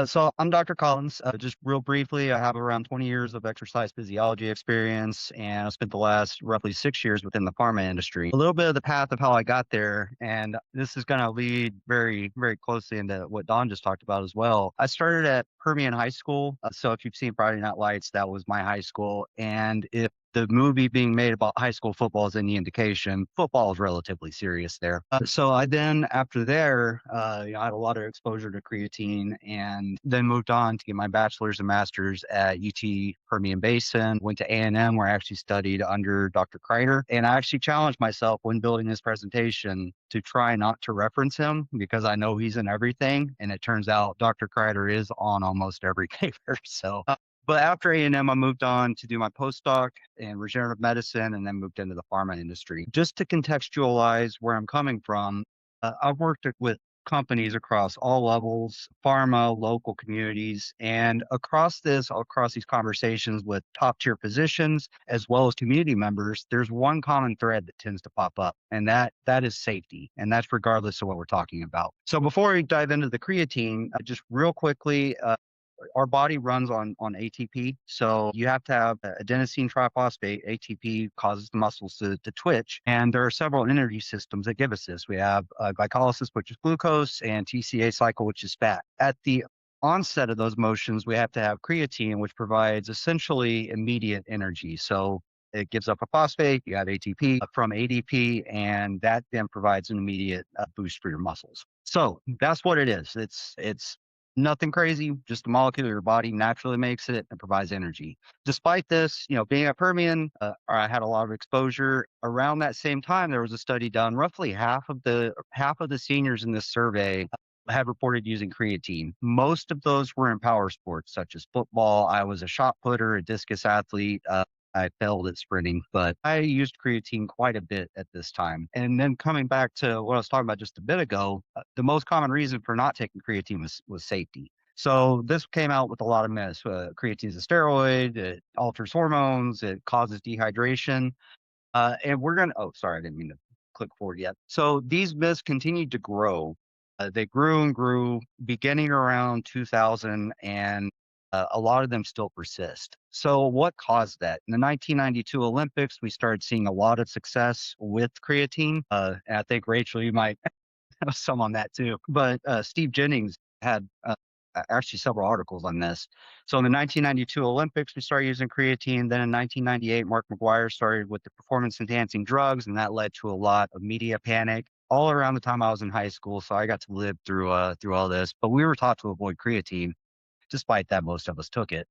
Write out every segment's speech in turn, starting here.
So I'm Dr. Collins. Just real briefly, I have around 20 years of exercise physiology experience, and I spent the last roughly 6 years within the pharma industry. A little bit of the path of how I got there, and this is going to lead very, very closely into what Don just talked about as well. I started at Permian High School. So if you've seen Friday Night Lights, that was my high school. And if the movie being made about high school football is any indication, football is relatively serious there. So I then, after there, I had a lot of exposure to creatine and then moved on to get my bachelor's and master's at UT Permian Basin, went to A&M where I actually studied under Dr. Kreider. And I actually challenged myself when building this presentation to try not to reference him because I know he's in everything. And it turns out Dr. Kreider is on almost every paper. But after A&M, I moved on to do my postdoc in regenerative medicine and then moved into the pharma industry. Just to contextualize where I'm coming from, I've worked with companies across all levels, pharma, local communities, and across these conversations with top tier physicians as well as community members, there's one common thread that tends to pop up, and that is safety, and that's regardless of what we're talking about. So before we dive into the creatine, just real quickly, our body runs on ATP. So you have to have adenosine triphosphate. ATP causes the muscles to twitch. And there are several energy systems that give us this. We have glycolysis, which is glucose, and TCA cycle, which is fat. At the onset of those motions, we have to have creatine, which provides essentially immediate energy. So it gives up a phosphate, you have ATP from ADP, and that then provides an immediate boost for your muscles. So that's what it is. It's nothing crazy, just a molecule your body naturally makes it and provides energy. Despite this, being at Permian, I had a lot of exposure. Around that same time, there was a study done. Roughly half of the seniors in this survey had reported using creatine. Most of those were in power sports, such as football. I was a shot putter, a discus athlete. I failed at sprinting, but I used creatine quite a bit at this time. And then coming back to what I was talking about just a bit ago, the most common reason for not taking creatine was safety. So this came out with a lot of myths. Creatine is a steroid. It alters hormones. It causes dehydration. And we're going to, oh, sorry, I didn't mean to click forward yet. So these myths continued to grow. They grew and grew beginning around 2000, and a lot of them still persist. So what caused that? In the 1992 Olympics, we started seeing a lot of success with creatine. And I think, Rachel, you might have some on that too. But Steve Jennings had actually several articles on this. So in the 1992 Olympics, we started using creatine. Then in 1998, Mark McGuire started with the performance enhancing drugs, and that led to a lot of media panic all around the time I was in high school. So I got to live through all this. But we were taught to avoid creatine. Despite that, most of us took it.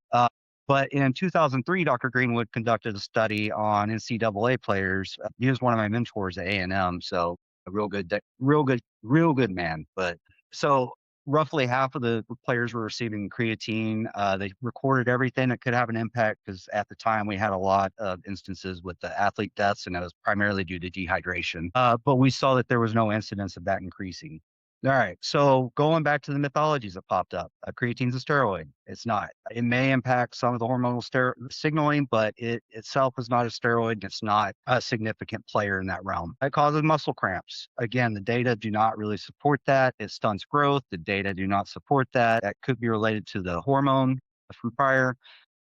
But in 2003, Dr. Greenwood conducted a study on NCAA players. He was one of my mentors at A&M, so a real good man. But so roughly half of the players were receiving creatine. They recorded everything that could have an impact because at the time we had a lot of instances with the athlete deaths, and it was primarily due to dehydration. But we saw that there was no incidence of that increasing. All right. So going back to the mythologies that popped up, creatine's a steroid. It's not. It may impact some of the hormonal signaling, but it itself is not a steroid. It's not a significant player in that realm. It causes muscle cramps. Again, the data do not really support that. It stunts growth. The data do not support that. That could be related to the hormone from prior.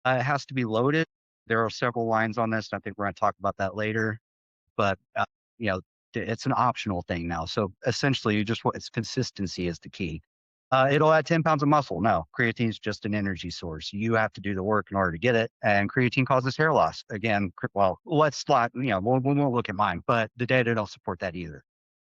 It has to be loaded. There are several lines on this, and I think we're going to talk about that later. But you know, it's an optional thing now. So essentially, it's consistency is the key. It'll add 10 pounds of muscle. No, creatine is just an energy source. You have to do the work in order to get it. And creatine causes hair loss. Again, well, let's not, we won't look at mine, but the data don't support that either.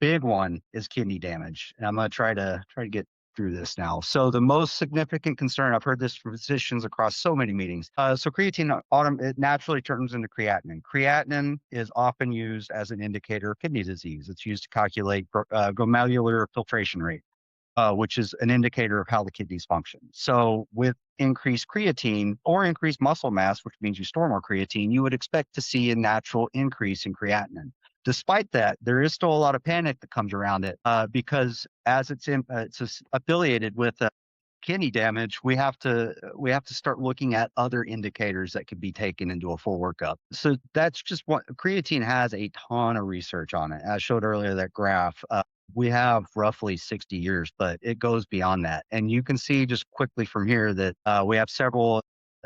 Big one is kidney damage. And I'm going to try to get through this now. So the most significant concern, I've heard this from physicians across so many meetings. So creatine, it naturally turns into creatinine. Creatinine is often used as an indicator of kidney disease. It's used to calculate glomerular filtration rate, which is an indicator of how the kidneys function. So with increased creatine or increased muscle mass, which means you store more creatine, you would expect to see a natural increase in creatinine. Despite that, there is still a lot of panic that comes around it because as it's affiliated with kidney damage, we have to start looking at other indicators that could be taken into a full workup. So that's just what creatine has a ton of research on it. I showed earlier that graph. We have roughly 60 years, but it goes beyond that. And you can see just quickly from here that we have several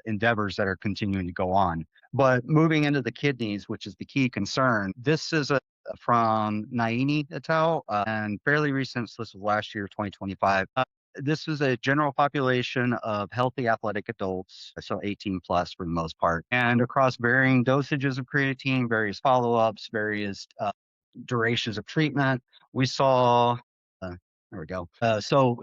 endeavors that are continuing to go on. But moving into the kidneys, which is the key concern, this is from Naini et al. And fairly recent, so this was last year, 2025. This was a general population of healthy athletic adults, so 18 plus for the most part, and across varying dosages of creatine, various follow ups, various durations of treatment. We saw, uh, there we go. So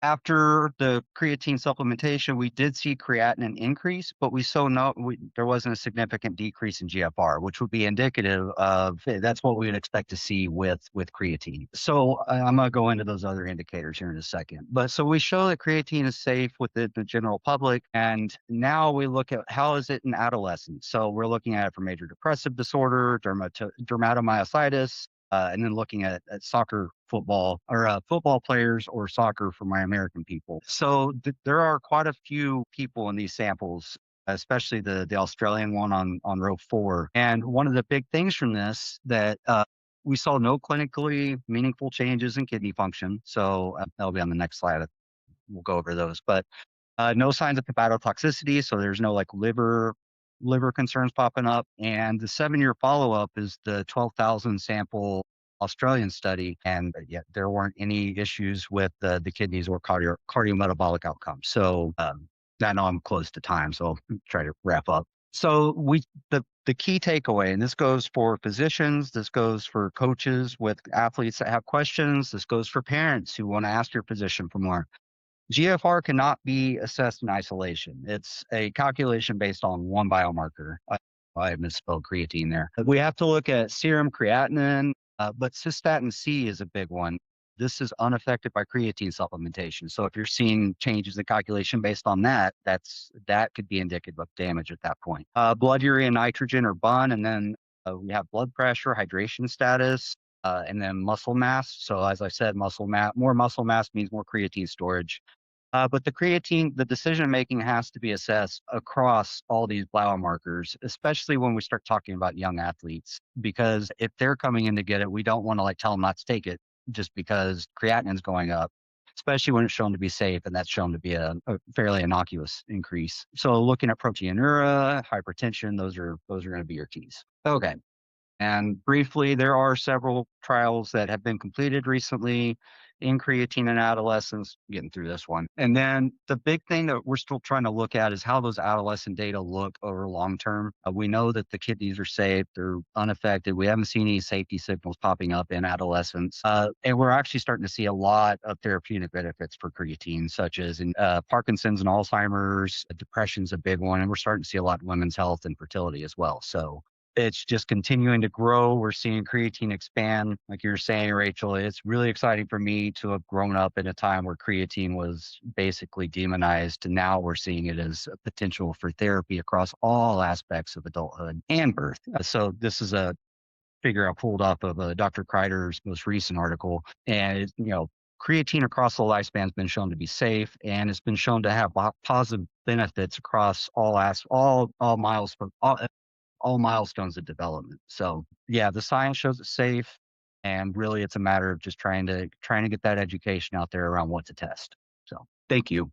after the creatine supplementation, we did see creatinine increase, but there wasn't a significant decrease in GFR, which would be indicative of that's what we would expect to see with creatine. So I'm going to go into those other indicators here in a second. But so we show that creatine is safe with the general public, and now we look at how is it in adolescents. So we're looking at it for major depressive disorder, dermatomyositis, and then looking at soccer, football, or football players or soccer for my American people. So there are quite a few people in these samples, especially the Australian one on row 4. And one of the big things from this that we saw no clinically meaningful changes in kidney function. So that'll be on the next slide. We'll go over those, but no signs of hepatotoxicity, so there's no like liver concerns popping up. And the 7-year follow up is the 12,000 sample Australian study, and yet there weren't any issues with the kidneys or cardiometabolic outcomes. So I know I'm close to time, so I'll try to wrap up. So the key takeaway, and this goes for physicians, this goes for coaches with athletes that have questions, this goes for parents who want to ask your physician for more. GFR cannot be assessed in isolation. It's a calculation based on one biomarker. I misspelled creatine there. We have to look at serum creatinine, but cystatin C is a big one. This is unaffected by creatine supplementation. So if you're seeing changes in calculation based on that, that could be indicative of damage at that point. Blood urea nitrogen or BUN, and then we have blood pressure, hydration status, and then muscle mass. So as I said, more muscle mass means more creatine storage. But the decision making has to be assessed across all these biomarkers, especially when we start talking about young athletes, because if they're coming in to get it, we don't want to like tell them not to take it just because creatinine's going up, especially when it's shown to be safe, and that's shown to be a fairly innocuous increase. So looking at proteinuria, hypertension, those are going to be your keys. Okay. And briefly, there are several trials that have been completed recently in creatine in adolescents, getting through this one. And then the big thing that we're still trying to look at is how those adolescent data look over long term. We know that the kidneys are safe, they're unaffected. We haven't seen any safety signals popping up in adolescents. And we're actually starting to see a lot of therapeutic benefits for creatine, such as in Parkinson's and Alzheimer's. Depression's a big one. And we're starting to see a lot in women's health and fertility as well. So it's just continuing to grow. We're seeing creatine expand. Like you were saying, Rachel, it's really exciting for me to have grown up in a time where creatine was basically demonized. And now we're seeing it as a potential for therapy across all aspects of adulthood and birth. So this is a figure I pulled off of Dr. Kreider's most recent article. And, creatine across the lifespan has been shown to be safe, and it's been shown to have positive benefits across all milestones, all milestones of development. So yeah, the science shows it's safe, and really it's a matter of just trying to get that education out there around what to test. So thank you.